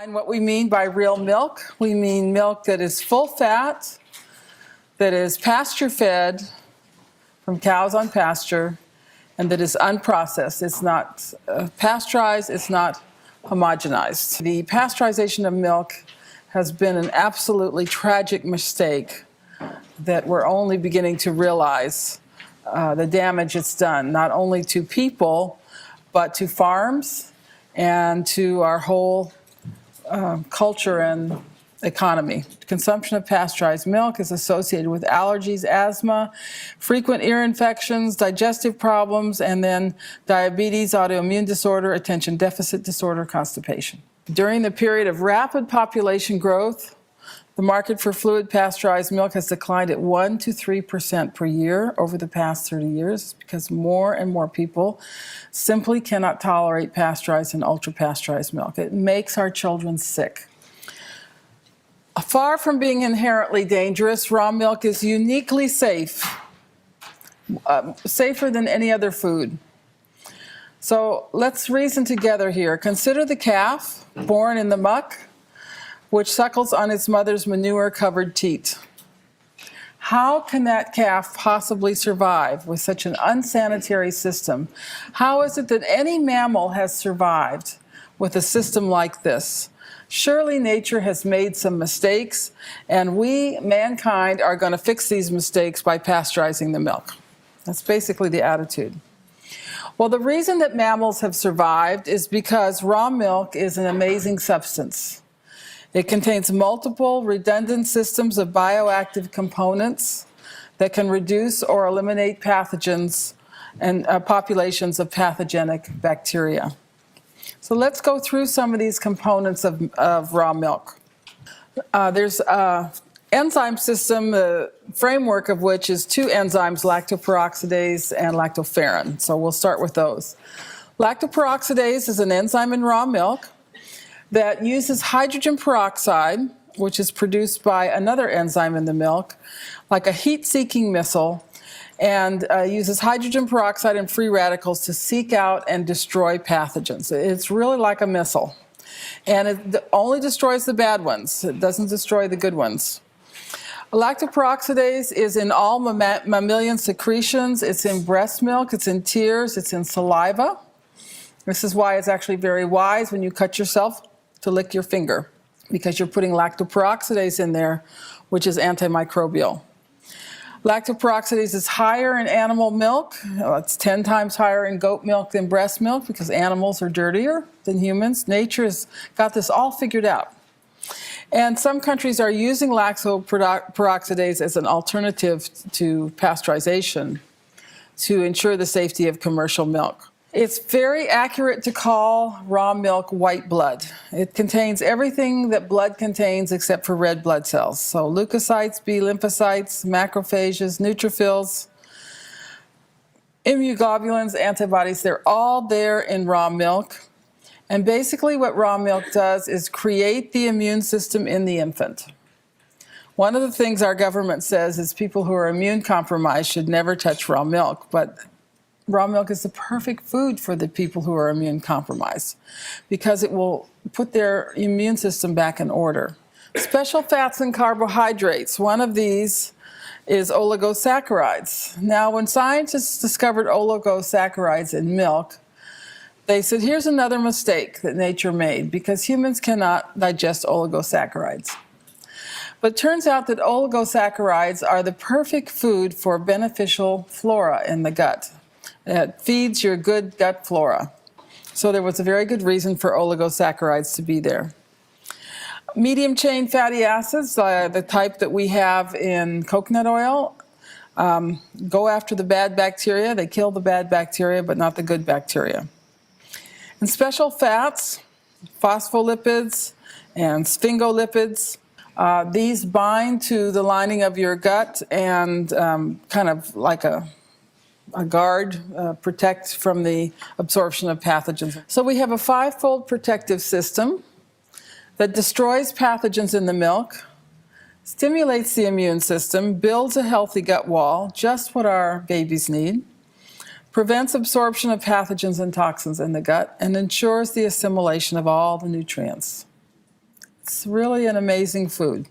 And what we mean by real milk, we mean milk that is full fat, that is pasture fed from cows on pasture, and that is unprocessed. It's not pasteurized, it's not homogenized. The pasteurization of milk has been an absolutely tragic mistake that we're only beginning to realize the damage it's done, not only to people, but to farms and to our whole culture and economy. Consumption of pasteurized milk is associated with allergies, asthma, frequent ear infections, digestive problems, and then diabetes, autoimmune disorder, attention deficit disorder, constipation. During the period of rapid population growth, the market for fluid pasteurized milk has declined at 1 to 3% per year over the past 30 years because more and more people simply cannot tolerate pasteurized and ultra-pasteurized milk. It makes our children sick. Far from being inherently dangerous, raw milk is uniquely safe, safer than any other food. So let's reason together here. Consider the calf born in the muck, which suckles on its mother's manure-covered teat. How can that calf possibly survive with such an unsanitary system? How is it that any mammal has survived with a system like this? Surely nature has made some mistakes, and we, mankind, are going to fix these mistakes by pasteurizing the milk. That's basically the attitude. Well, the reason that mammals have survived is because raw milk is an amazing substance. It contains multiple redundant systems of bioactive components that can reduce or eliminate pathogens and populations of pathogenic bacteria. So let's go through some of these components of raw milk. There's an enzyme system, the framework of which is two enzymes, lactoperoxidase and lactoferrin. So we'll start with those. Lactoperoxidase is an enzyme in raw milk that uses hydrogen peroxide, which is produced by another enzyme in the milk, like a heat-seeking missile, and uses hydrogen peroxide and free radicals to seek out and destroy pathogens. It's really like a missile. And it only destroys the bad ones. It doesn't destroy the good ones. Lactoperoxidase is in all mammalian secretions. It's in breast milk, it's in tears, it's in saliva. This is why it's actually very wise when you cut yourself to lick your finger, because you're putting lactoperoxidase in there, which is antimicrobial. Lactoperoxidase is higher in animal milk. It's 10 times higher in goat milk than breast milk because animals are dirtier than humans. Nature has got this all figured out. And some countries are using lactoperoxidase as an alternative to pasteurization to ensure the safety of commercial milk. It's very accurate to call raw milk white blood. It contains everything that blood contains except for red blood cells. So leukocytes, B lymphocytes, macrophages, neutrophils, immunoglobulins, antibodies, they're all there in raw milk. And basically what raw milk does is create the immune system in the infant. One of the things our government says is people who are immune compromised should never touch raw milk, but raw milk is the perfect food for the people who are immune compromised because it will put their immune system back in order. Special fats and carbohydrates. One of these is oligosaccharides. Now, when scientists discovered oligosaccharides in milk, they said, here's another mistake that nature made because humans cannot digest oligosaccharides. But it turns out that oligosaccharides are the perfect food for beneficial flora in the gut. It feeds your good gut flora. So there was a very good reason for oligosaccharides to be there. Medium chain fatty acids, the type that we have in coconut oil, go after the bad bacteria. They kill the bad bacteria, but not the good bacteria. And special fats, phospholipids and sphingolipids, these bind to the lining of your gut and kind of like a guard, protect from the absorption of pathogens. So we have a five-fold protective system that destroys pathogens in the milk, stimulates the immune system, builds a healthy gut wall, just what our babies need, prevents absorption of pathogens and toxins in the gut, and ensures the assimilation of all the nutrients. It's really an amazing food.